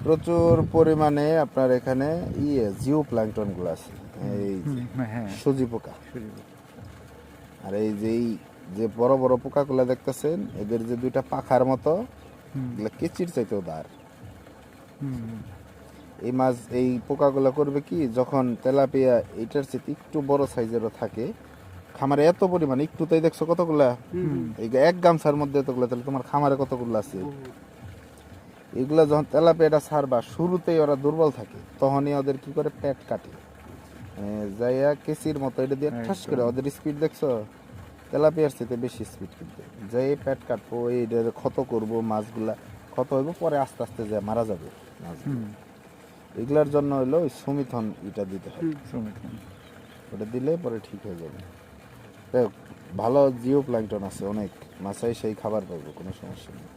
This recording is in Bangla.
প্রচুর পরিমাণে আপনার এখানে জিও প্ল্যাঙ্কটন গুলো আছে, এই সুজি পোকা। আর এই যে বড় বড় পোকাগুলো দেখতেছেন, এদের যে দুইটা পাখার মতো, এগুলা কেচির চাইতেও দাঁড়। এই মাছ, এই পোকাগুলো করবে কি, যখন তেলাপিয়া এটার চেয়ে একটু বড় সাইজেরও থাকে, খামারে এত পরিমাণ, একটুতেই দেখছো কতগুলা, এই এক গামছার মধ্যে এতগুলা, তাহলে তোমার খামারে কতগুলো আছে। এগুলা যখন তেলাপিয়াটা ছাড়বা, শুরুতেই ওরা দুর্বল থাকে, তখনই ওদের কি করে পেট কাটে, যাইয়া কেসির মতো এটা দিয়ে ঠাস করে, ওদের স্পিড দেখছো তেলাপিয়ার চেয়ে বেশি স্পিড, কিন্তু যাই পেট কাটবো, এইটা ক্ষত করবো, মাছগুলা ক্ষত হইব, পরে আস্তে আস্তে যায় মারা যাবে মাছগুলো। এগুলার জন্য হলো ওই সুমিথন এটা দিতে হবে, ওটা দিলে পরে ঠিক হয়ে যাবে। ভালো জিও প্ল্যাঙ্কটন আছে অনেক, মাছাই সেই খাবার পাবো, কোনো সমস্যা নেই।